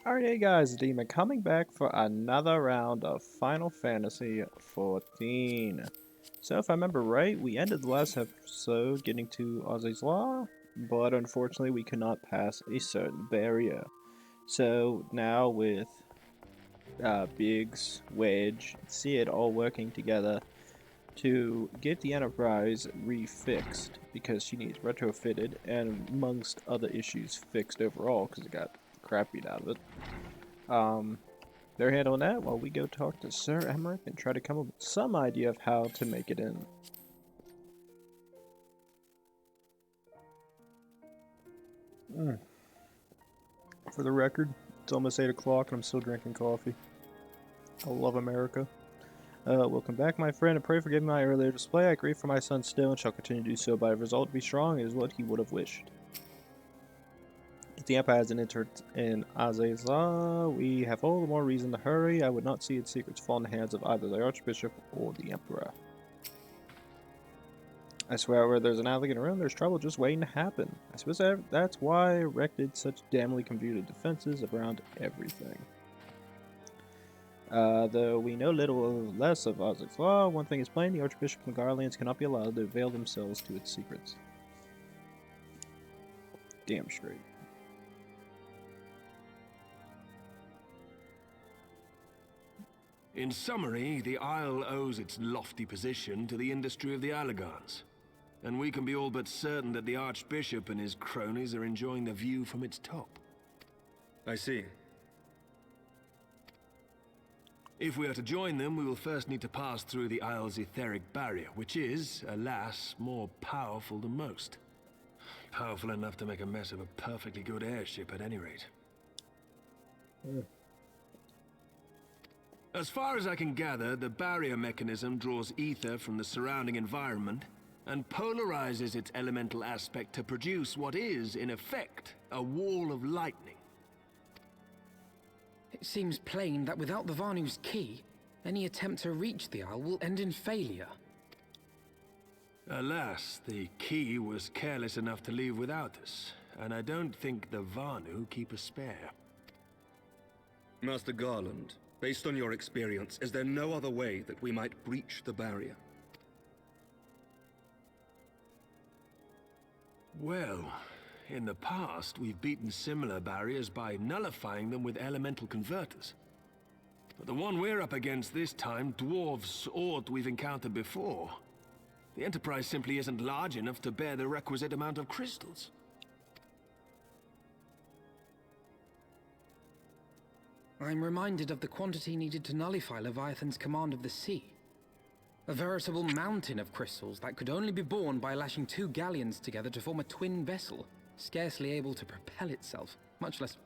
Alright, hey guys, Demon coming back for another round of Final Fantasy XIV. So if I remember right, we ended the last episode getting to Eorzea's, but unfortunately we could not pass a certain barrier. So now with Biggs, Wedge, Zhed all working together to get the Enterprise refixed because she needs retrofitted and amongst other issues fixed overall because it got crap beat out of it. They're handling that while we go talk to Sir Emmerich and try to come up with some idea of how to make it in. For the record, it's almost 8 o'clock and I'm still drinking coffee. I love America. Welcome back, my friend, and pray for giving my earlier display. I grieve for my son still and shall continue to do so, but the result to be strong is what he would have wished. If the Empire hasn't entered in Eorzea's, we have all the more reason to hurry. I would not see its secrets fall in the hands of either the Archbishop or the Emperor. I swear where there's an elegant room, there's trouble just waiting to happen. I suppose that's why I erected such damnably convoluted defenses around everything. Though we know little less of Eorzea's, one thing is plain, the Archbishop and the Garleans cannot be allowed to avail themselves to its secrets. Damn straight. In summary, the Isle owes its lofty position to the industry of the Allagans, and we can be all but certain that the Archbishop and his cronies are enjoying the view from its top. I see. If we are to join them, we will first need to pass through the Isle's etheric barrier, which is, alas, more powerful than most. Powerful enough to make a mess of a perfectly good airship at any rate. As far as I can gather, the barrier mechanism draws ether from the surrounding environment and polarizes its elemental aspect to produce what is, in effect, a wall of lightning. It seems plain that without the Vanu's key, any attempt to reach the Isle will end in failure. Alas, the key was careless enough to leave without us, and I don't think the Vanu keep a spare. Master Garland, based on your experience, is there no other way that we might breach the barrier? Well, in the past, we've beaten similar barriers by nullifying them with elemental converters. But the one we're up against this time dwarfs aught we've encountered before. The Enterprise simply isn't large enough to bear the requisite amount of crystals. I'm reminded of the quantity needed to nullify Leviathan's command of the sea. A veritable mountain of crystals that could only be borne by lashing two galleons together to form a twin vessel, scarcely able to propel itself, much less...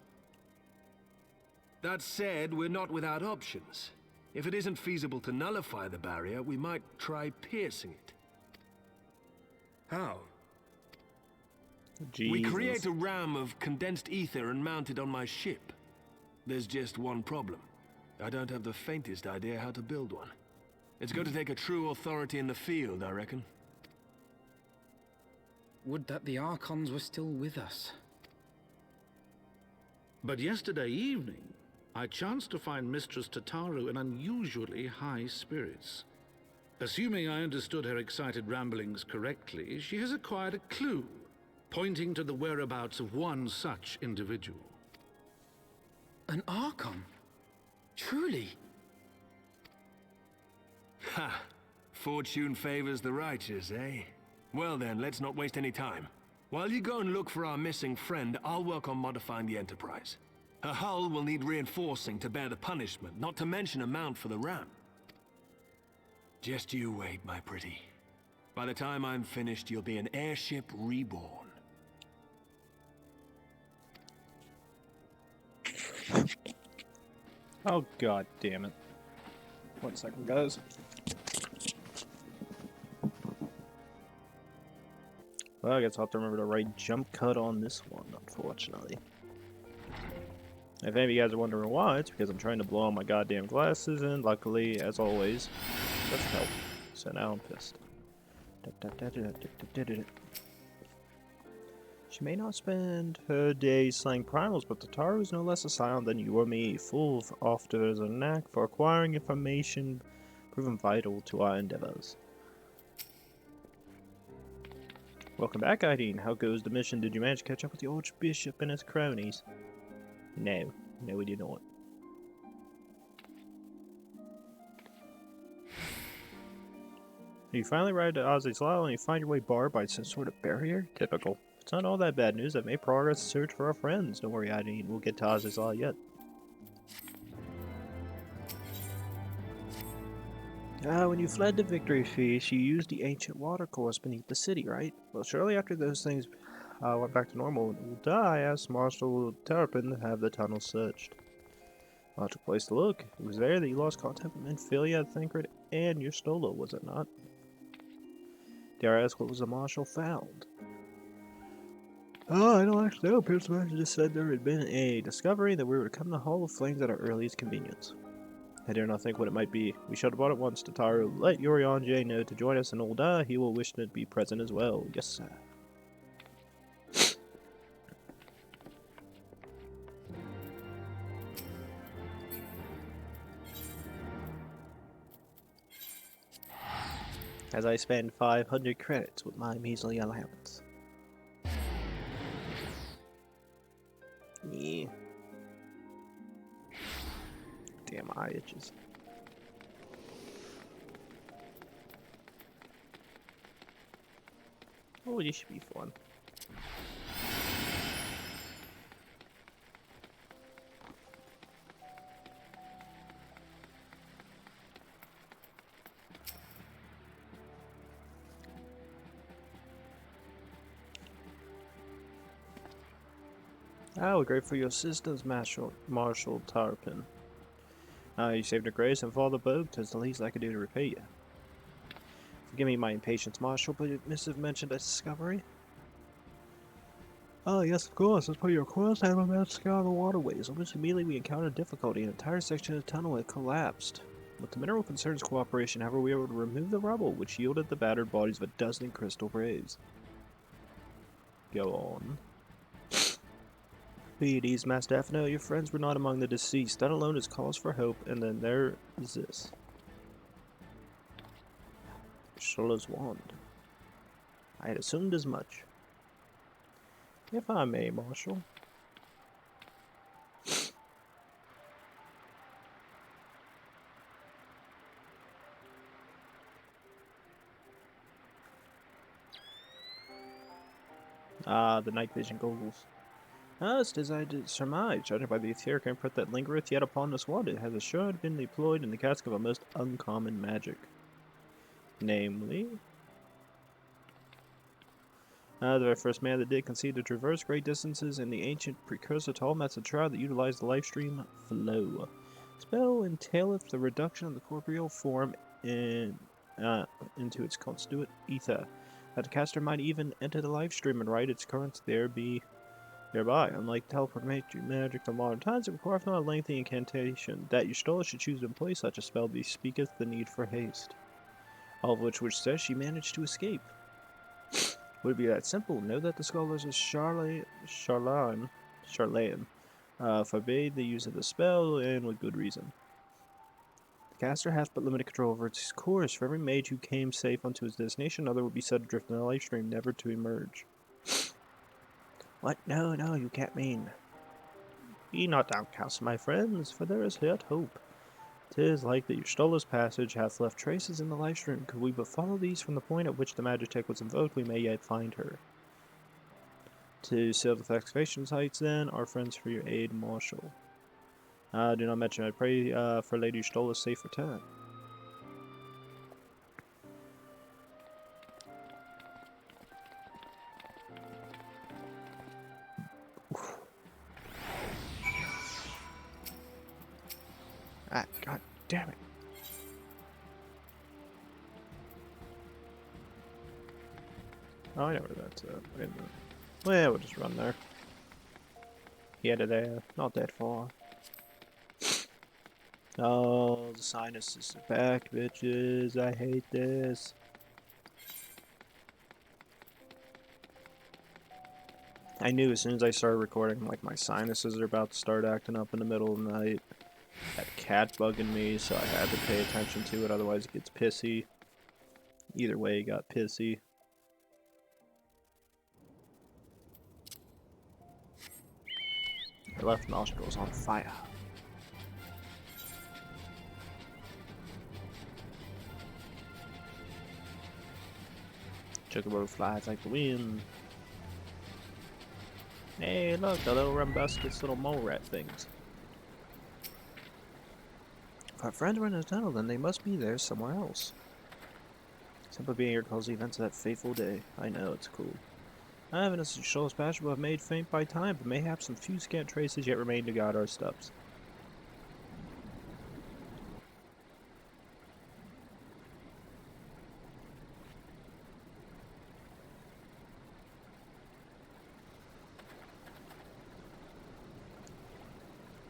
That said, we're not without options. If it isn't feasible to nullify the barrier, we might try piercing it. How? Jesus. We create a ram of condensed ether and mount it on my ship. There's just one problem. I don't have the faintest idea how to build one. It's going to take a true authority in the field, I reckon. Would that the Archons were still with us. But yesterday evening, I chanced to find Mistress Tataru in unusually high spirits. Assuming I understood her excited ramblings correctly, she has acquired a clue, pointing to the whereabouts of one such individual. An Archon? Truly? Ha! Fortune favors the righteous, eh? Well then, let's not waste any time. While you go and look for our missing friend, I'll work on modifying the Enterprise. Her hull will need reinforcing to bear the punishment, not to mention a mount for the ram. Just you wait, my pretty. By the time I'm finished, you'll be an airship reborn. Oh god damn it. 1 second, guys. Well, I guess I'll have to remember to write jump cut on this one, unfortunately. If any of you guys are wondering why, it's because I'm trying to blow on my goddamn glasses, and luckily, as always, doesn't help. So now I'm pissed. She may not spend her days slaying primals, but Tataru is no less a scion than you or me, full of offers a knack for acquiring information proven vital to our endeavors. Welcome back, Hydaelyn. How goes the mission? Did you manage to catch up with the Archbishop and his cronies? No, we did not. You finally arrived at Ozzy's Law and you find your way barred by some sort of barrier? Typical. It's not all that bad news. I've made progress in search for our friends. Don't worry, Hydaelyn. We'll get to Ozzy's Law yet. When you fled the Victory Feast, you used the ancient watercourse beneath the city, right? Well, shortly after those things went back to normal, UL'DAH asked Marshal Terrapin to have the tunnel searched. Logical place to look. It was there that you lost contact with Menphilia, Thancred, and Y'shtola, was it not? Dare I ask what was the Marshal found? Oh, I don't actually know. Pierce just said there had been a discovery that we were to come to Hall of Flames at our earliest convenience. I dare not think what it might be. We shall depart at once to Tataru. Let Eorzeans know to join us in UL'DAH. He will wish to be present as well. Yes, sir. As I spend 500 credits with my measly allowance. Yeah. Damn, my eye itches. Oh, this should be fun. Ah, we're grateful for your assistance, Marshal Terrapin. You saved her grace and Father Bogue. 'Tis the least I could do to repay you. Forgive me my impatience, Marshal, but your missive mentioned a discovery? Oh, yes, of course. As per your request, I have a man to scour the waterways. Almost immediately we encountered difficulty. An entire section of the tunnel had collapsed. With the mineral concerns cooperation, however, we were able to remove the rubble, which yielded the battered bodies of a dozen crystal graves. Go on. Be at ease, Master Daphne. Your friends were not among the deceased. That alone is cause for hope, and then there is this. Y'shtola's wand. I had assumed as much. If I may, Marshal. Ah, the night vision goggles. Just as I did surmise, judging by the etheric imprint that lingereth yet upon this wand, it has assured been deployed in the cask of a most uncommon magic. Namely... the very first man that did concede to traverse great distances in the ancient precursor to all methods shroud that utilized the lifestream flow. Spell entaileth the reduction of the corporeal form into its constituent ether, that the caster might even enter the lifestream and ride its currents thereby. Unlike teleport magic of modern times, it requires not a lengthy incantation. That Y'shtola should choose to employ such a spell bespeaketh the need for haste. All of which says she managed to escape. Would it be that simple? Know that the scholars of Charlayan forbade the use of the spell, and with good reason. The caster hath but limited control over its course. For every mage who came safe unto his destination, another would be set adrift in the life stream, never to emerge. What? No, you can't mean. Be not downcast, my friends, for there is yet hope. 'Tis like that Y'shtola's passage hath left traces in the life stream. Could we but follow these from the point at which the Magitech was invoked, we may yet find her. To sail the excavation sites, then, our friends for your aid, Marshal. Do not mention, I pray for Lady Y'shtola's safe return. Ah, god damn it. Oh, I know where that's at. Wait a minute. Well, we'll just run there. Yeah, to there. Not that far. Oh, the sinuses are back, bitches. I hate this. I knew as soon as I started recording, like, my sinuses are about to start acting up in the middle of the night. That cat bugging me, so I had to pay attention to it, otherwise it gets pissy. Either way, it got pissy. Her left nostril's on fire. Chocobo flies like the wind. Hey, look, the little rumbuscus little mole rat things. If our friends were in the tunnel, then they must be there somewhere else. Simply being here calls the events of that fateful day. I know, it's cool. I have innocent souls passionate have made faint by time, but mayhap some few scant traces yet remain to guide our steps.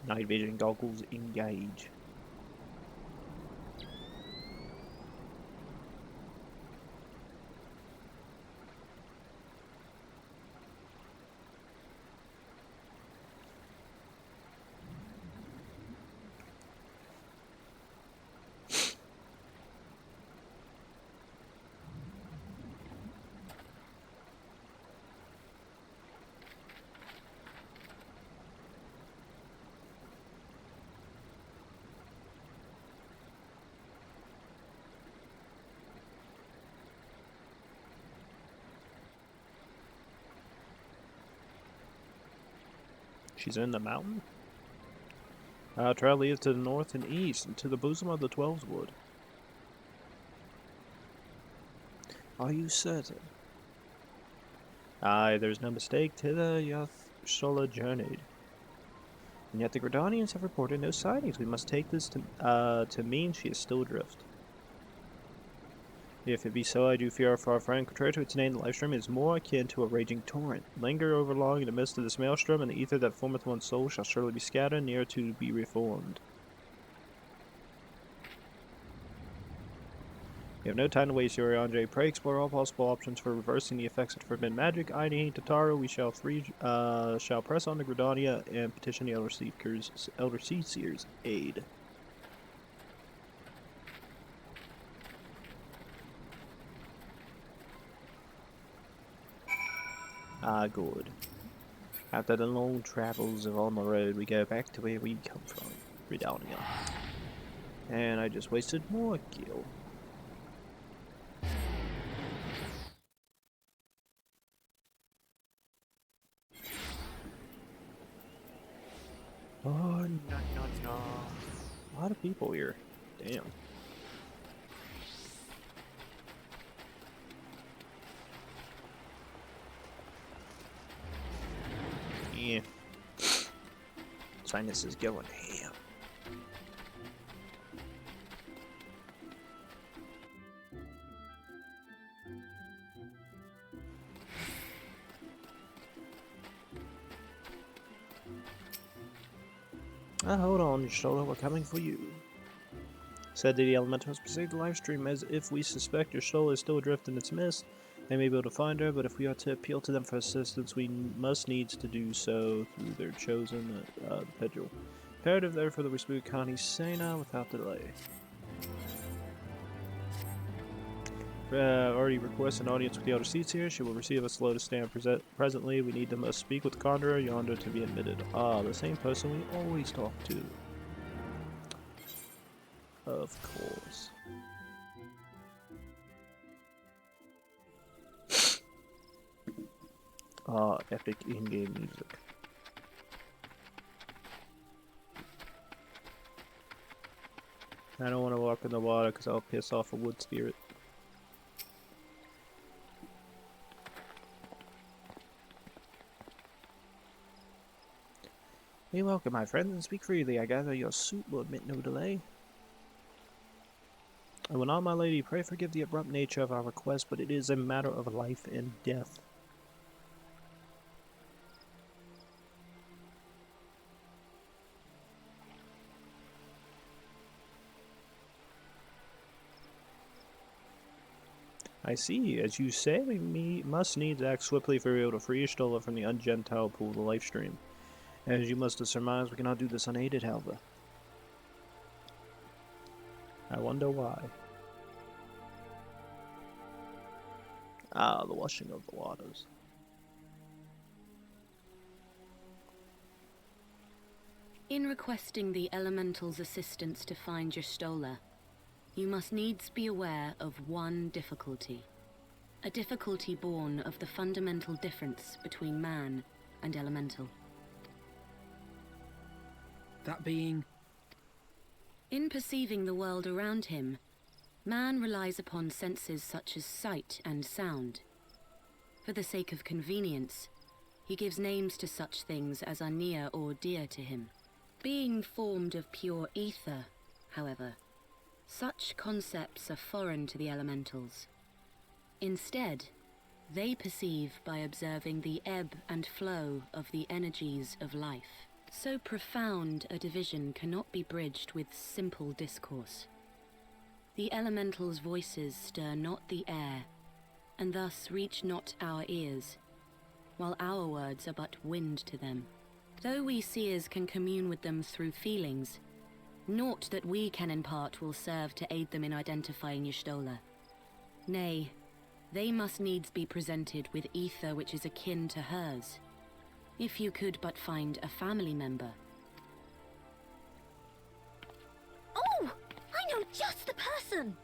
Night vision goggles engage. She's in the mountain? Our trail leads to the north and east, and to the bosom of the Twelveswood. Are you certain? Aye, there's no mistake. Thither Shola journeyed. And yet the GRJDANIans have reported no sightings. We must take this to mean she is still adrift. If it be so, I do fear for our friend. Contrary to its name, the life stream is more akin to a raging torrent. Linger over long in the midst of this maelstrom, and the ether that formeth one's soul shall surely be scattered, near to be reformed. We have no time to waste, Eorzeans. Pray explore all possible options for reversing the effects of forbidden magic. I need Tataru. We shall press on to GRJDANIA and petition the Elder Seer's aid. Ah, good. After the long travels on the road, we go back to where we come from, GRJDANIA. And I just wasted more gil. Oh, no. A lot of people here. Damn. Yeah. Sinus is going ham. Hold on, Shola, we're coming for you. Said that the elementals proceed the live stream as if we suspect your Shola is still adrift in its mist. They may be able to find her, but if we are to appeal to them for assistance, we must needs to do so through their chosen pedal. Imperative, therefore, that we speak Connie Sena without delay. Already request an audience with the Elder Seer's. She will receive a slow to stand presently. We need to must speak with the Conjurer yonder to be admitted. Ah, the same person we always talk to. Of course. Ah, epic in-game music. I don't want to walk in the water because I'll piss off a wood spirit. Be welcome, my friends, and speak freely. I gather your suit will admit no delay. I will not, my lady, pray forgive the abrupt nature of our request, but it is a matter of life and death. I see. As you say, we must needs act swiftly if we are able to free Y'shtola from the ungentile pool of the life stream. As you must have surmised, we cannot do this unaided, however. I wonder why. Ah, the washing of the waters. In requesting the Elemental's assistance to find Y'shtola, you must needs be aware of one difficulty. A difficulty born of the fundamental difference between man and Elemental. That being? In perceiving the world around him, man relies upon senses such as sight and sound. For the sake of convenience, he gives names to such things as are near or dear to him. Being formed of pure ether, however, such concepts are foreign to the Elementals. Instead, they perceive by observing the ebb and flow of the energies of life. So profound a division cannot be bridged with simple discourse. The Elementals' voices stir not the air, and thus reach not our ears, while our words are but wind to them. Though we seers can commune with them through feelings, naught that we can impart will serve to aid them in identifying Y'shtola. Nay, they must needs be presented with ether which is akin to hers. If you could but find a family member. Oh! I know just the person!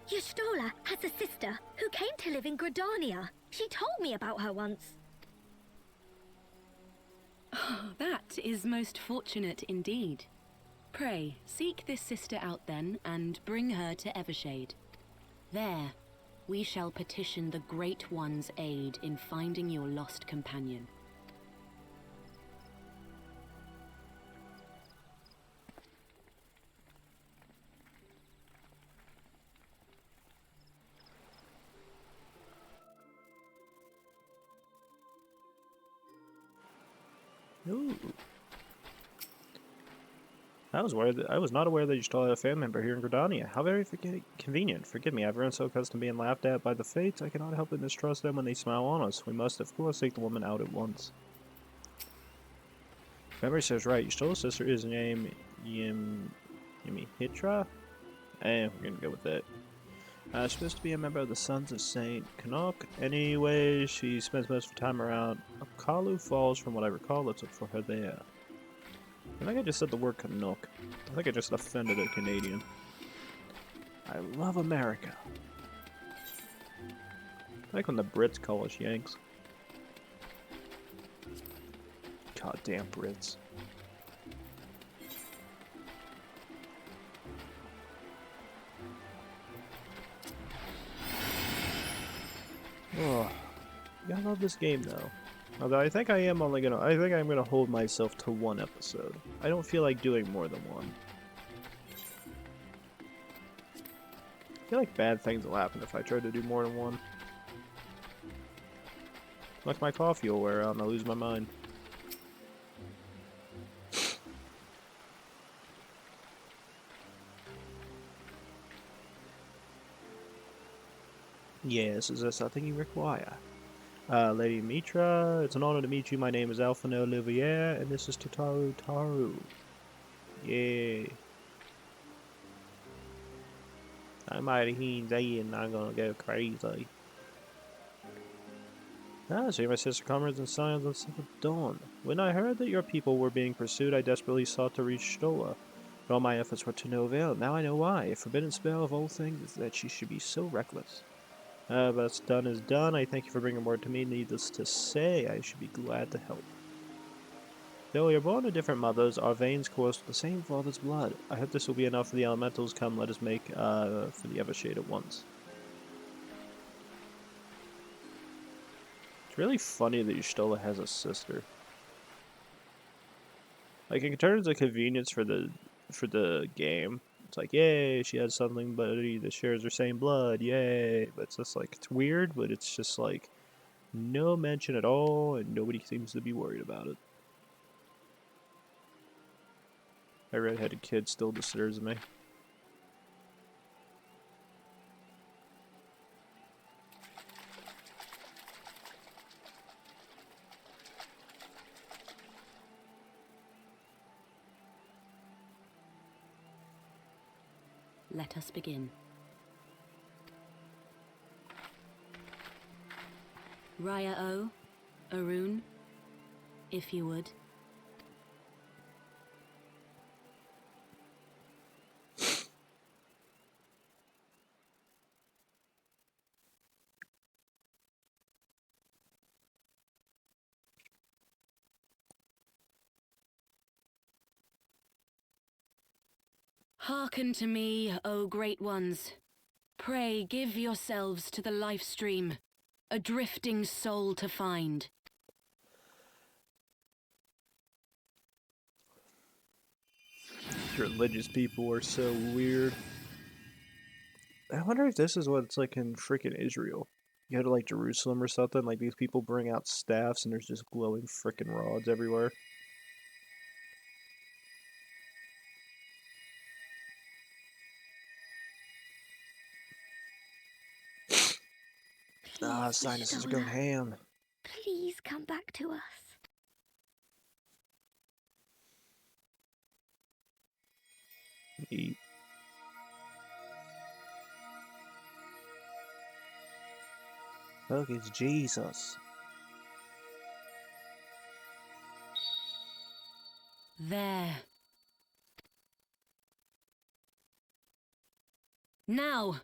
Y'shtola has a sister who came to live in GRJDANIA. She told me about her once. Oh, that is most fortunate indeed. Pray, seek this sister out then, and bring her to Evershade. There, we shall petition the Great One's aid in finding your lost companion. Ooh. I was not aware that you still had a family member here in GRJDANIA. How very convenient. Forgive me, I've grown so accustomed to being laughed at by the fates, I cannot help but mistrust them when they smile on us. We must, of course, take the woman out at once. Memory serves right. Y'shtola's sister is named Hitra? We're gonna go with that. She's supposed to be a member of the Sons of Saint Canuck. Anyway, she spends most of her time around Akalu Falls, from what I recall. Let's look for her there. I think I just said the word Canuck. I think I just offended a Canadian. I love America. I like when the Brits call us Yanks. Goddamn Brits. Oh, I love this game though. Although I think I'm gonna hold myself to one episode. I don't feel like doing more than one. I feel like bad things will happen if I try to do more than one. Like my coffee will wear out and I'll lose my mind. Yes, is there something you require? Lady Mitra, it's an honor to meet you. My name is Alphonse Olivier, and this is Taru. Yay. I'm out of here and I'm gonna go crazy. Ah, so you're my sister comrades and scions on Seventh Dawn. When I heard that your people were being pursued, I desperately sought to reach Y'shtola. But all my efforts were to no avail. Now I know why. A forbidden spell of all things is that she should be so reckless. But what's done is done. I thank you for bringing word to me. Needless to say, I should be glad to help. Though we are born to different mothers, our veins course with the same father's blood. I hope this will be enough for the elementals. Come, let us make for the Evershade at once. It's really funny that Y'shtola has a sister. Like, in terms of convenience for the game, it's like, yay, she has something buddy that shares her same blood, yay. But it's just like, it's weird, but it's just like, no mention at all, and nobody seems to be worried about it. My redheaded kid still disturbs me. let us begin. Raya O, Arun, if you would. Hearken to me, O great ones. Pray give yourselves to the life stream, a drifting soul to find. Religious people are so weird. I wonder if this is what it's like in freaking Israel. You go to like Jerusalem or something, like these people bring out staffs and there's just glowing freaking rods everywhere. Ah, Please, sinuses are going Ishtola, ham. please come back to us. Eat. Look, it's Jesus. There. Now!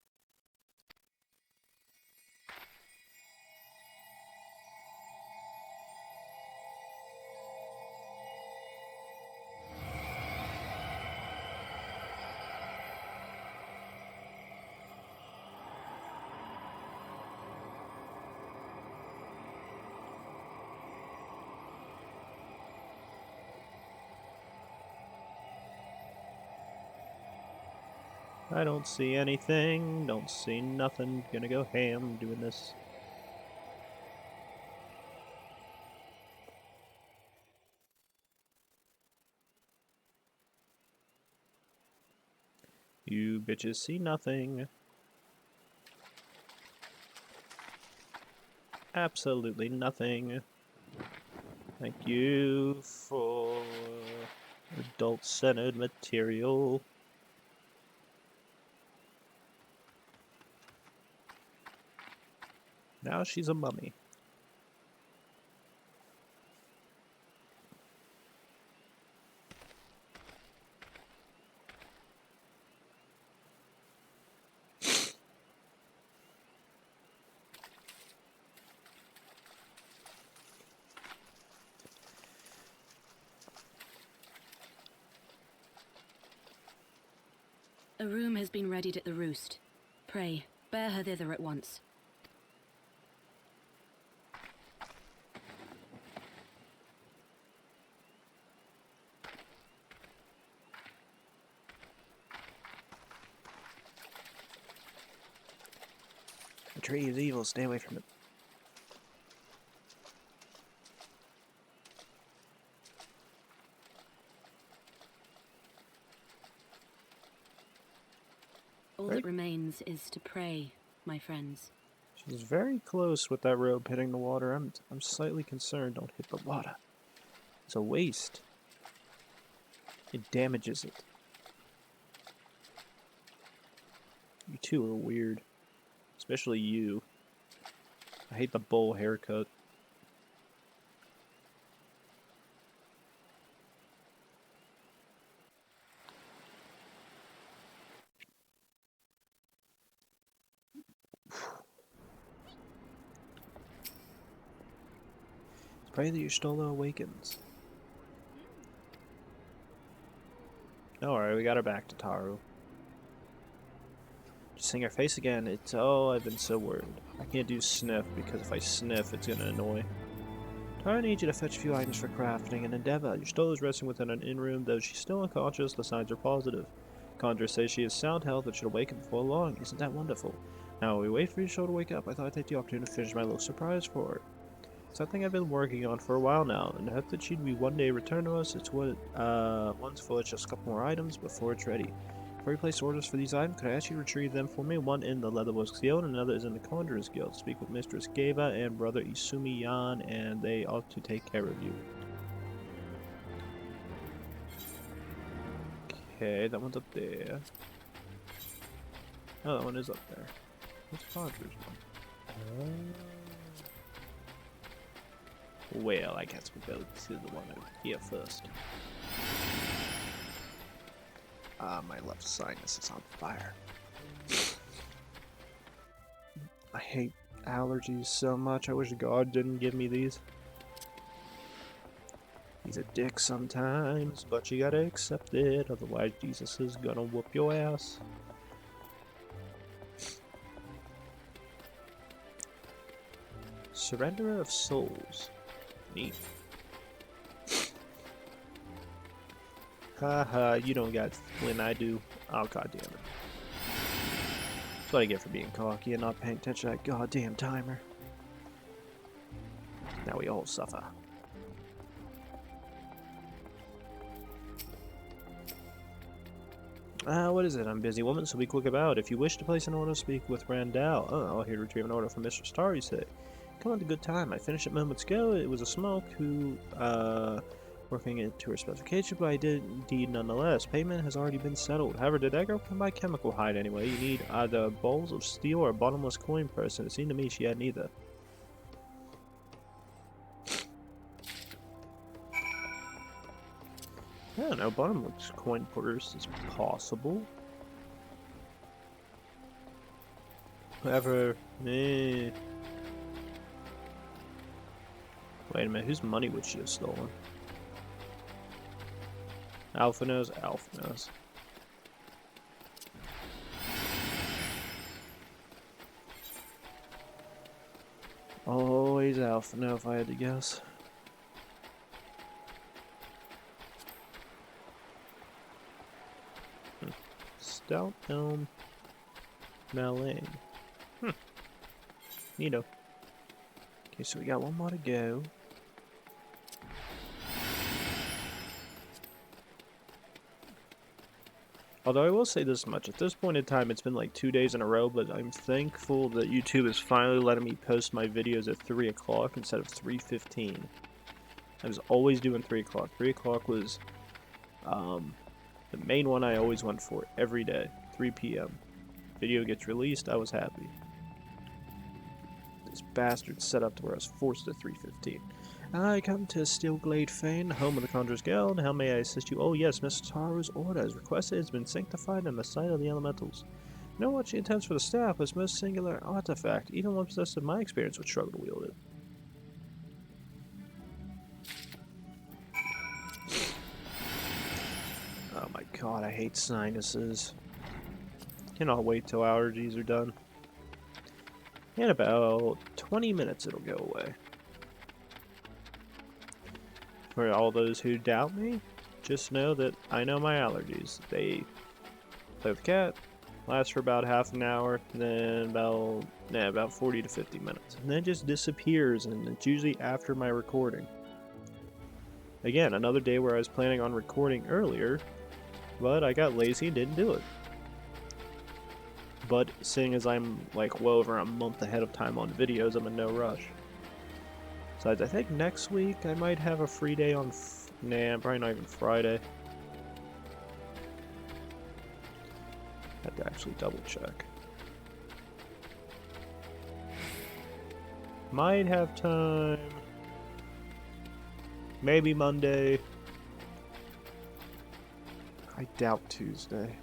I don't see anything, don't see nothing. Gonna go ham doing this. You bitches see nothing. Absolutely nothing. Thank you for adult-centered material. Now she's a mummy. A room has been readied at the roost. Pray, bear her thither at once. The tree is evil, stay away from it. All that remains is to pray, my friends. She's very close with that rope hitting the water. I'm slightly concerned. Don't hit the water. It's a waste. It damages it. You two are weird. Especially you. I hate the bowl haircut. Pray that Y'shtola awakens. Alright, we got her back to Taru. Just seeing her face again, it's... Oh, I've been so worried. I can't do sniff, because if I sniff, it's gonna annoy. Taru needs you to fetch a few items for crafting and endeavor. Y'shtola is resting within an inn room, though she's still unconscious, the signs are positive. Conjurers say she is sound health and should awaken before long. Isn't that wonderful? Now, while we wait for Y'shtola to wake up, I thought I'd take the opportunity to finish my little surprise for her. Something I've been working on for a while now, and I hope that she'd be one day return to us. It's what, once full of just a couple more items before it's ready. Before you place orders for these items, could I ask you to retrieve them for me? One in the Leatherworks Guild, and another is in the Conjurers Guild. Speak with Mistress Geva and Brother Isumi Yan, and they ought to take care of you. Okay, that one's up there. Oh, that one is up there. What's Conjurer's one? Well, I guess we'll go to the one over here first. My left sinus is on fire. I hate allergies so much. I wish God didn't give me these. He's a dick sometimes, but you gotta accept it, otherwise Jesus is gonna whoop your ass. Surrender of Souls. Neat. Haha, you don't got when I do. Oh, god damn it. That's what I get for being cocky and not paying attention to that goddamn timer. Now we all suffer. What is it? I'm busy woman, so be quick about it. If you wish to place an order, speak with Randall. Oh, here to retrieve an order from Mr. Starr, you say. Come on, a good time. I finished it moments ago. It was a smoke who, working it to her specification, but I did indeed nonetheless. Payment has already been settled. However, did that girl come by chemical hide anyway? You need either bowls of steel or a bottomless coin purse, and it seemed to me she had neither. I don't know, bottomless coin purse is possible. However, Wait a minute, whose money would she have stolen? Alpha knows, Alpha knows. Always Alpha know if I had to guess. Stout Elm Malane. Neato. Okay, so we got one more to go. Although I will say this much, at this point in time it's been like 2 days in a row, but I'm thankful that YouTube is finally letting me post my videos at 3 o'clock instead of 3:15. I was always doing 3 o'clock. 3 o'clock was the main one I always went for every day, 3 p.m. Video gets released, I was happy. This bastard set up to where I was forced to 3:15. I come to Steelglade Fane, home of the Conjurer's Guild. How may I assist you? Oh yes, Mr. Taru's order as requested has been sanctified in the sight of the elementals. I know what she intends for the staff, but its most singular artifact. Even one possessed of my experience would struggle to wield it. Oh my god, I hate sinuses. Cannot wait till allergies are done. In about 20 minutes it'll go away. For all those who doubt me, just know that I know my allergies. They play with the cat, last for about half an hour, and then about 40 to 50 minutes. And then it just disappears, and it's usually after my recording. Again, another day where I was planning on recording earlier, but I got lazy and didn't do it. But seeing as I'm like well over a month ahead of time on videos, I'm in no rush. Besides, I think next week I might have a free day on nah, probably not even Friday. I have to actually double check. Might have time. Maybe Monday. I doubt Tuesday.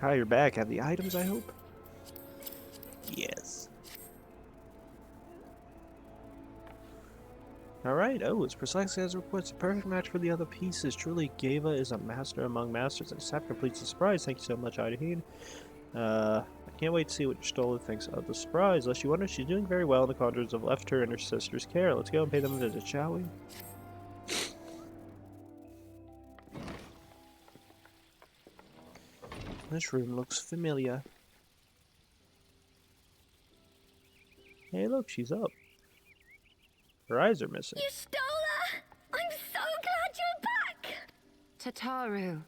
Hi, you're back. Have the items, I hope? Yes. Alright, oh, it's precisely as reports. A perfect match for the other pieces. Truly, Geva is a master among masters, and Sap completes the surprise. Thank you so much, Hydaelyn. I can't wait to see what Stola thinks of the surprise. Unless you wonder, she's doing very well, and the Conjurers have left her in her sister's care. Let's go and pay them a visit, shall we? This room looks familiar. Hey, look, she's up. Her eyes are missing. Stola! I'm so glad you're back! Tataru.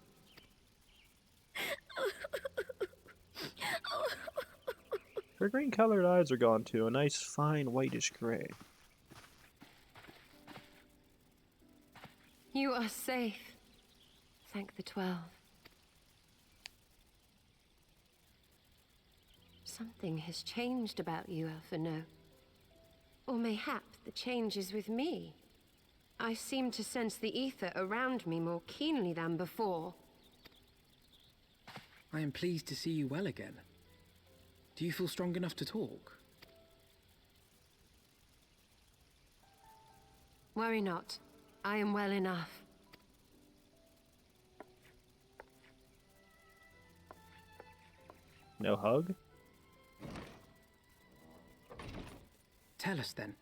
Her green-colored eyes are gone too, a nice, fine, whitish gray. You are safe. thank the 12. Something has changed about you, Alphino. Or mayhap the change is with me. I seem to sense the ether around me more keenly than before. I am pleased to see you well again. Do you feel strong enough to talk? Worry not. I am well enough. No hug? Tell us then,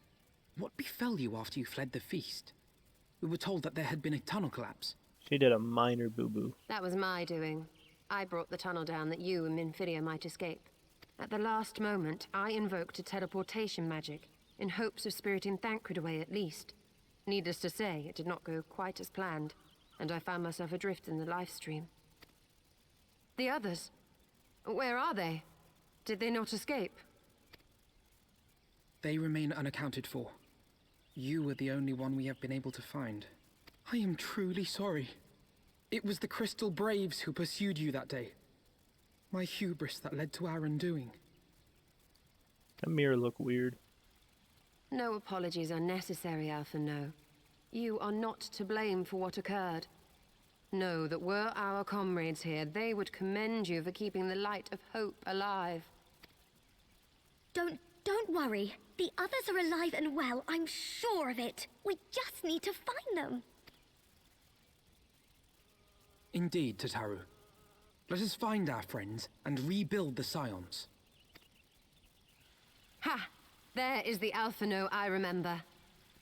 what befell you after you fled the feast? We were told that there had been a tunnel collapse. She did a minor boo-boo. That was my doing. I brought the tunnel down that you and Minfidia might escape. At the last moment, I invoked a teleportation magic, in hopes of spiriting Thancred away at least. Needless to say, it did not go quite as planned, and I found myself adrift in the life stream. The others? Where are they? Did they not escape? They remain unaccounted for. You were the only one we have been able to find. I am truly sorry. It was the Crystal Braves who pursued you that day. My hubris that led to our undoing. That mirror look weird. No apologies are necessary, Alphino. You are not to blame for what occurred. Know that were our comrades here, they would commend you for keeping the light of hope alive. Don't worry. The others are alive and well, I'm sure of it. We just need to find them. Indeed, Tataru. Let us find our friends and rebuild the Scions. Ha! There is the Alphino I remember.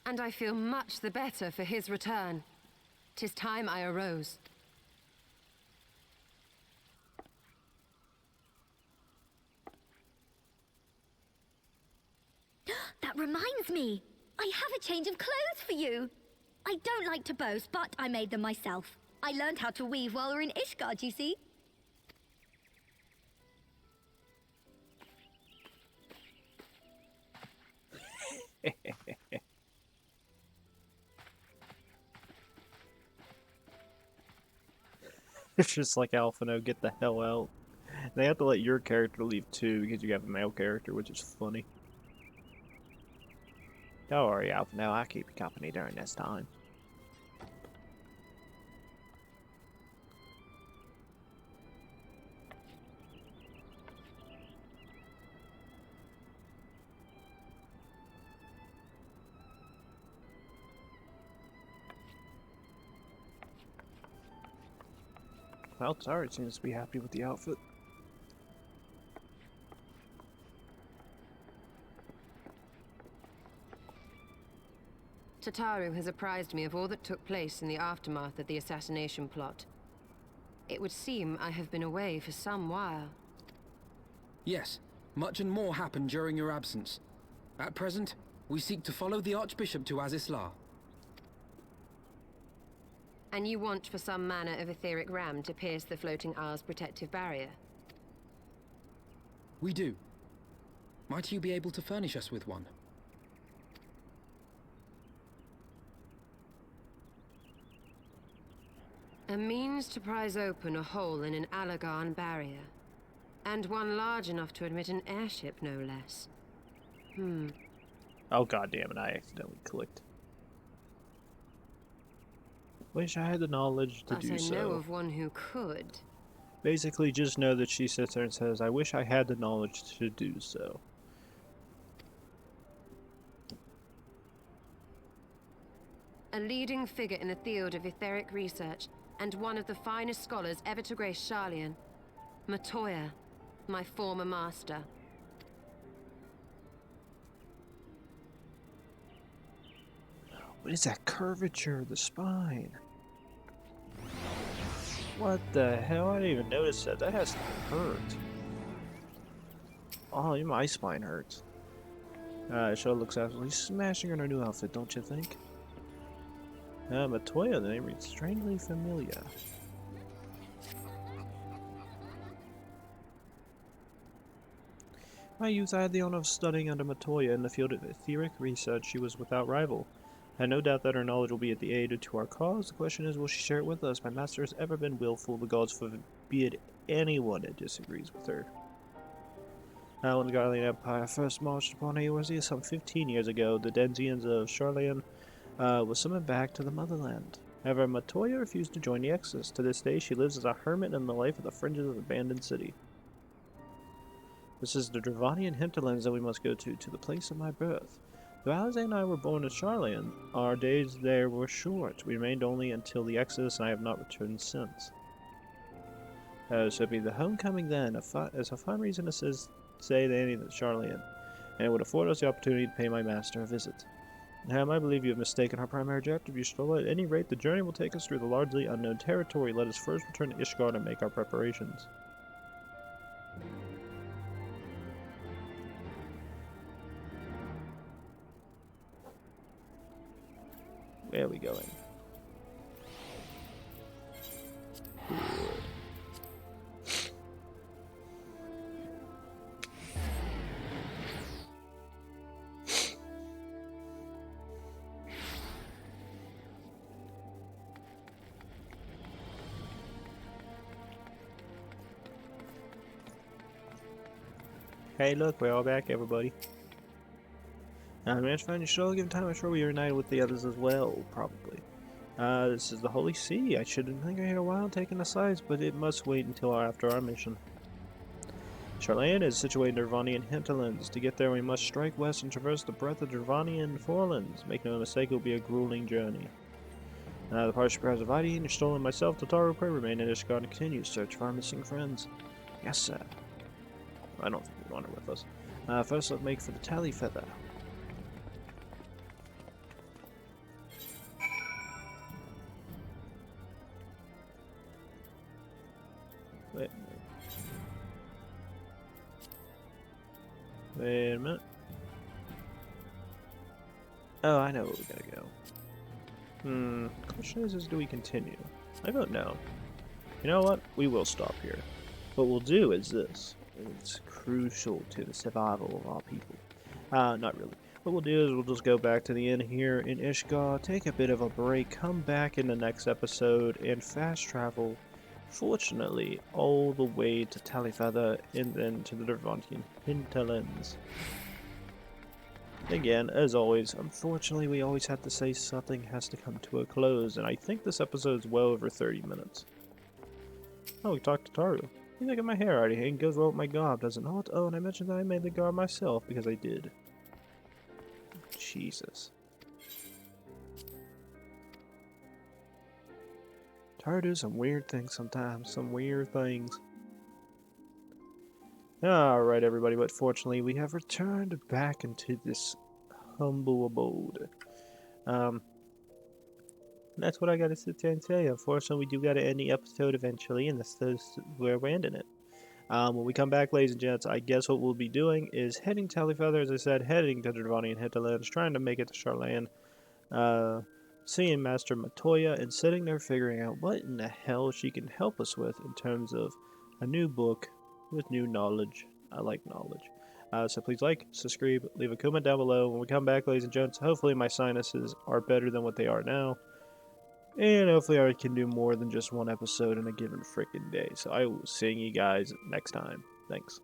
And I feel much the better for his return. 'Tis time I arose. That reminds me. I have a change of clothes for you. I don't like to boast, but I made them myself. I learned how to weave while we're in ISHGARD, you see. It's just like Alphino, get the hell out. They have to let your character leave too because you have a male character, which is funny. Don't worry, Alphino, I'll keep you company during this time. Well, Tari seems to be happy with the outfit. Tataru has apprised me of all that took place in the aftermath of the assassination plot. It would seem I have been away for some while. Yes, much and more happened during your absence. At present, we seek to follow the Archbishop to UL'DAH. And you want for some manner of etheric ram to pierce the floating isle's protective barrier? We do. Might you be able to furnish us with one? A means to prise open a hole in an Allagan barrier. And one large enough to admit an airship, no less. Oh god damn it, I accidentally clicked. Wish I had the knowledge to But do I so. know of one who could. Basically, just know that she sits there and says, I wish I had the knowledge to do so. A leading figure in the field of etheric research, and one of the finest scholars ever to grace Sharlayan. Matoya, my former master. What is that curvature of the spine? What the hell? I didn't even notice that. That has to hurt. Oh, my spine hurts. Show looks absolutely smashing in her new outfit, don't you think? Matoya, the name reads strangely familiar. My youth, I had the honor of studying under Matoya in the field of etheric research. She was without rival. I have no doubt that her knowledge will be at the aid to our cause. The question is, will she share it with us? My master has ever been willful. The gods forbid anyone that disagrees with her. When the Garlean Empire first marched upon Eorzea some 15 years ago, the Denzians of Charlayan was summoned back to the motherland. However, Matoya refused to join the Exodus. To this day, she lives as a hermit in the life at the fringes of the abandoned city. This is the Dravanian hinterlands that we must go to the place of my birth. Though Alize and I were born in Charlayan, our days there were short. We remained only until the Exodus, and I have not returned since. So it'd be the homecoming then, as a fine reason to say the ending of Charlayan, and it would afford us the opportunity to pay my master a visit. Ham, I believe you have mistaken our primary objective. You should know at any rate the journey will take us through the largely unknown territory. Let us first return to ISHGARD and make our preparations. Where are we going? Hey, look, we're all back, everybody. I managed to find your soul. Given time, I'm sure we are united with the others as well, probably. This is the Holy See. I should have lingered here a while taking the sights, but it must wait until after our mission. Charlayan is situated in Dravanian hinterlands. To get there, we must strike west and traverse the breadth of Dravanian forelands. Make no mistake, it will be a grueling journey. The party prayers of Hydaelyn, your stolen myself, Tataru pray remain in ISHGARD and continue search for our missing friends. Yes, sir. I don't think we want her with us. First, let's make for the tally feather. Wait a minute. Oh, I know where we gotta go. Question is do we continue? I don't know. You know what? We will stop here. What we'll do is this. It's crucial to the survival of our people. Not really. What we'll do is we'll just go back to the inn here in ISHGARD, take a bit of a break, come back in the next episode, and fast travel, fortunately, all the way to Talifeather and then to the Dravanian hinterlands. Again, as always, unfortunately we always have to say something has to come to a close, and I think this episode's well over 30 minutes. Oh, we talked to Taru. You think of my hair already, it goes well with my garb, does it not? Oh, and I mentioned that I made the garb myself, because I did. Jesus. Taru does some weird things sometimes, some weird things. Alright everybody, but fortunately we have returned back into this humble abode. That's what I gotta sit there and tell you. Unfortunately, we do gotta end the episode eventually, and this is where we're ending it. When we come back, ladies and gents, I guess what we'll be doing is heading to Talifeather, as I said, heading to the Dravanian hinterlands, trying to make it to Charlayan, seeing Master Matoya, and sitting there figuring out what in the hell she can help us with in terms of a new book with new knowledge. I like knowledge. So please like, subscribe, leave a comment down below. When we come back, ladies and gents, hopefully my sinuses are better than what they are now. And hopefully I can do more than just one episode in a given freaking day. So I will see you guys next time. Thanks.